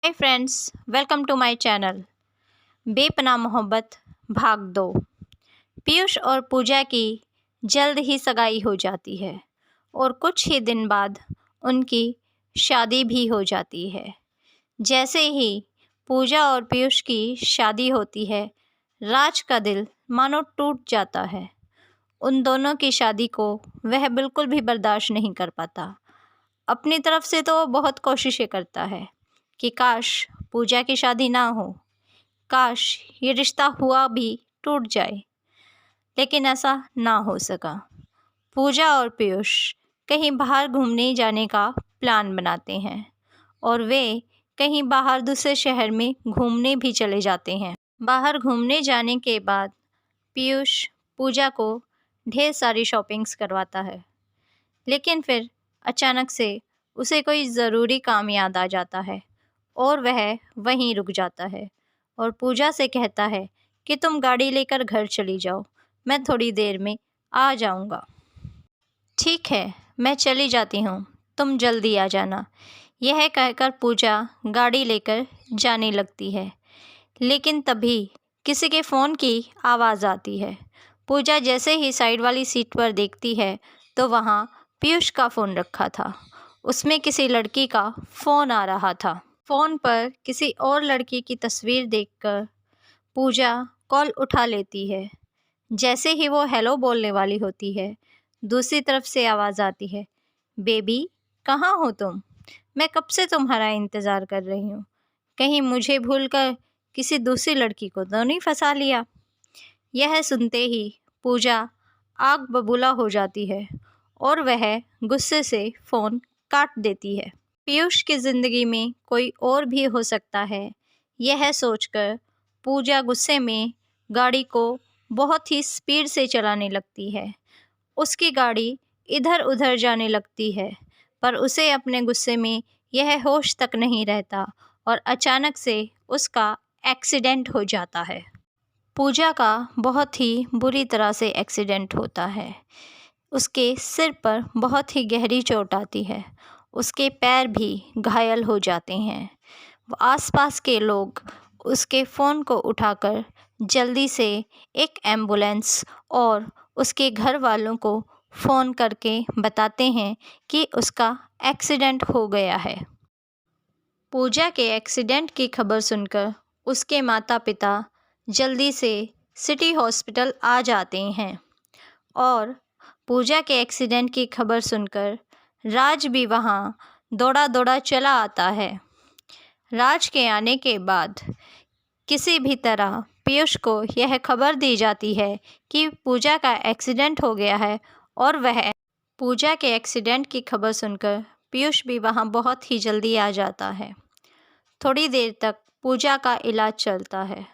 Hi friends, welcome to my channel. Bepanah Mohabbat भाग 2। पीयूष और पूजा की जल्द ही सगाई हो जाती है और कुछ ही दिन बाद उनकी शादी भी हो जाती है। जैसे ही पूजा और पीयूष की शादी होती है, राज का दिल मानो टूट जाता है। उन दोनों की शादी को वह बिल्कुल भी बर्दाश्त नहीं कर पाता। अपनी तरफ से तो वो बहुत कोशिशें करता है कि काश पूजा की शादी ना हो, काश ये रिश्ता हुआ भी टूट जाए, लेकिन ऐसा ना हो सका। पूजा और पीयूष कहीं बाहर घूमने जाने का प्लान बनाते हैं और वे कहीं बाहर दूसरे शहर में घूमने भी चले जाते हैं। बाहर घूमने जाने के बाद पीयूष पूजा को ढेर सारी शॉपिंग्स करवाता है, लेकिन फिर अचानक से उसे कोई ज़रूरी काम याद आ जाता है और वह वहीं रुक जाता है और पूजा से कहता है कि तुम गाड़ी लेकर घर चली जाओ, मैं थोड़ी देर में आ जाऊंगा। ठीक है, मैं चली जाती हूँ, तुम जल्दी आ जाना। यह कहकर पूजा गाड़ी लेकर जाने लगती है, लेकिन तभी किसी के फ़ोन की आवाज़ आती है। पूजा जैसे ही साइड वाली सीट पर देखती है तो वहाँ पीयूष का फ़ोन रखा था। उसमें किसी लड़की का फ़ोन आ रहा था। फ़ोन पर किसी और लड़की की तस्वीर देखकर पूजा कॉल उठा लेती है। जैसे ही वो हेलो बोलने वाली होती है, दूसरी तरफ से आवाज़ आती है, बेबी कहाँ हो तुम? मैं कब से तुम्हारा इंतज़ार कर रही हूँ। कहीं मुझे भूलकर किसी दूसरी लड़की को तो नहीं फंसा लिया। यह सुनते ही पूजा आग बबूला हो जाती है और वह गुस्से से फ़ोन काट देती है। पीयूष की ज़िंदगी में कोई और भी हो सकता है, यह सोचकर पूजा गुस्से में गाड़ी को बहुत ही स्पीड से चलाने लगती है। उसकी गाड़ी इधर-उधर जाने लगती है, पर उसे अपने गुस्से में यह होश तक नहीं रहता और अचानक से उसका एक्सीडेंट हो जाता है। पूजा का बहुत ही बुरी तरह से एक्सीडेंट होता है। उसके सिर पर बहुत ही गहरी चोट आती है। उसके पैर भी घायल हो जाते हैं। आसपास के लोग उसके फ़ोन को उठाकर जल्दी से एक एम्बुलेंस और उसके घर वालों को फ़ोन करके बताते हैं कि उसका एक्सीडेंट हो गया है। पूजा के एक्सीडेंट की खबर सुनकर उसके माता-पिता जल्दी से सिटी हॉस्पिटल आ जाते हैं और पूजा के एक्सीडेंट की खबर सुनकर राज भी वहाँ दौड़ा-दौड़ा चला आता है। राज के आने के बाद किसी भी तरह पीयूष को यह खबर दी जाती है कि पूजा का एक्सीडेंट हो गया है और वह पूजा के एक्सीडेंट की खबर सुनकर पीयूष भी वहाँ बहुत ही जल्दी आ जाता है। थोड़ी देर तक पूजा का इलाज चलता है।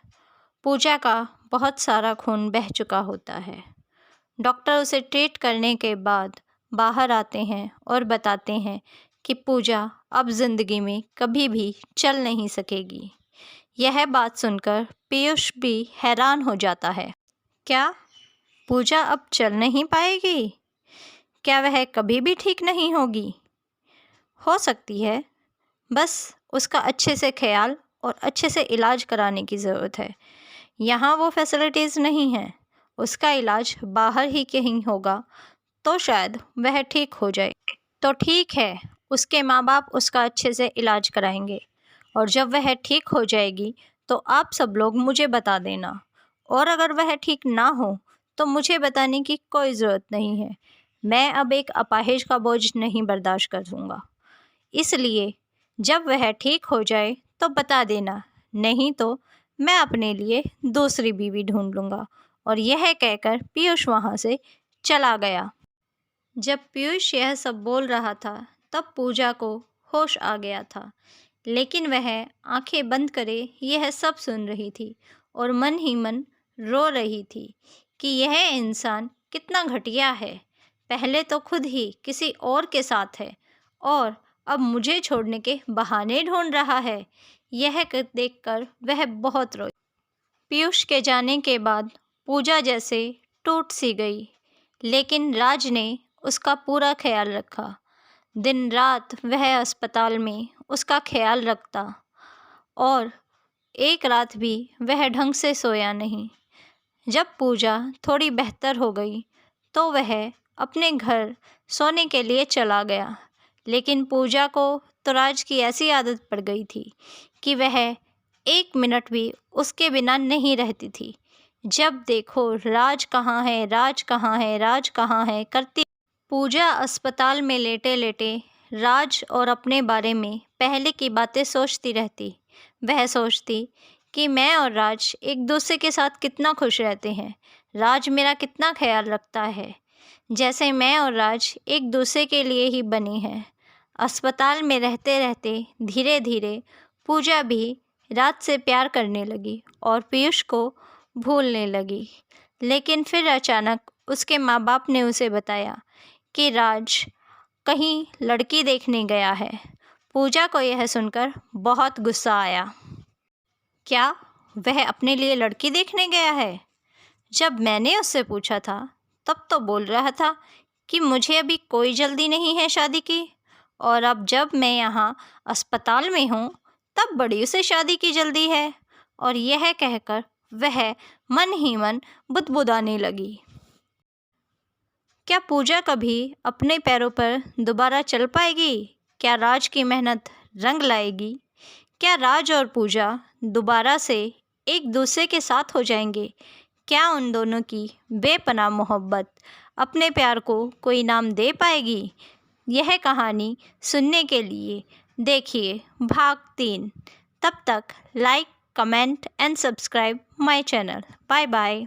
पूजा का बहुत सारा खून बह चुका होता है। डॉक्टर उसे ट्रीट करने के बाद बाहर आते हैं और बताते हैं कि पूजा अब ज़िंदगी में कभी भी चल नहीं सकेगी। यह बात सुनकर पीयूष भी हैरान हो जाता है। क्या पूजा अब चल नहीं पाएगी? क्या वह कभी भी ठीक नहीं होगी? हो सकती है, बस उसका अच्छे से ख्याल और अच्छे से इलाज कराने की ज़रूरत है। यहाँ वो फैसिलिटीज़ नहीं हैं। उसका इलाज बाहर ही कहीं होगा तो शायद वह ठीक हो जाए। तो ठीक है, उसके माँ-बाप उसका अच्छे से इलाज कराएँगे और जब वह ठीक हो जाएगी तो आप सब लोग मुझे बता देना और अगर वह ठीक ना हो तो मुझे बताने की कोई ज़रूरत नहीं है। मैं अब एक अपाहिज का बोझ नहीं बर्दाश्त करूँगा। इसलिए जब वह ठीक हो जाए तो बता देना, नहीं तो मैं अपने लिए दूसरी बीवी ढूँढ लूँगा। और यह कहकर पीयूष वहाँ से चला गया। जब पीयूष यह सब बोल रहा था तब पूजा को होश आ गया था, लेकिन वह आंखें बंद करे यह सब सुन रही थी और मन ही मन रो रही थी कि यह इंसान कितना घटिया है। पहले तो खुद ही किसी और के साथ है और अब मुझे छोड़ने के बहाने ढूंढ रहा है। यह देखकर वह बहुत रोई। पीयूष के जाने के बाद पूजा जैसे टूट सी गई, लेकिन राज ने उसका पूरा ख्याल रखा। दिन रात वह अस्पताल में उसका ख्याल रखता। और एक रात भी वह ढंग से सोया नहीं। जब पूजा थोड़ी बेहतर हो गई तो वह अपने घर सोने के लिए चला गया, लेकिन पूजा को तो राज की ऐसी आदत पड़ गई थी कि वह 1 मिनट भी उसके बिना नहीं रहती थी। जब देखो राज कहाँ है, राज कहाँ है, राज कहाँ है करती पूजा अस्पताल में लेटे लेटे राज और अपने बारे में पहले की बातें सोचती रहती। वह सोचती कि मैं और राज एक दूसरे के साथ कितना खुश रहते हैं। राज मेरा कितना ख्याल रखता है, जैसे मैं और राज एक दूसरे के लिए ही बने हैं। अस्पताल में रहते रहते धीरे धीरे पूजा भी राज से प्यार करने लगी और पीयूष को भूलने लगी। लेकिन फिर अचानक उसके माँ बाप ने उसे बताया कि राज कहीं लड़की देखने गया है। पूजा को यह सुनकर बहुत गुस्सा आया। क्या वह अपने लिए लड़की देखने गया है? जब मैंने उससे पूछा था तब तो बोल रहा था कि मुझे अभी कोई जल्दी नहीं है शादी की, और अब जब मैं यहाँ अस्पताल में हूँ तब बड़ी उसे शादी की जल्दी है। और यह कहकर वह मन ही मन बुदबुदाने लगी। क्या पूजा कभी अपने पैरों पर दोबारा चल पाएगी? क्या राज की मेहनत रंग लाएगी? क्या राज और पूजा दोबारा से एक दूसरे के साथ हो जाएंगे? क्या उन दोनों की बेपनाह मोहब्बत अपने प्यार को कोई नाम दे पाएगी? यह कहानी सुनने के लिए देखिए भाग 3। तब तक like, comment and subscribe my channel. Bye bye.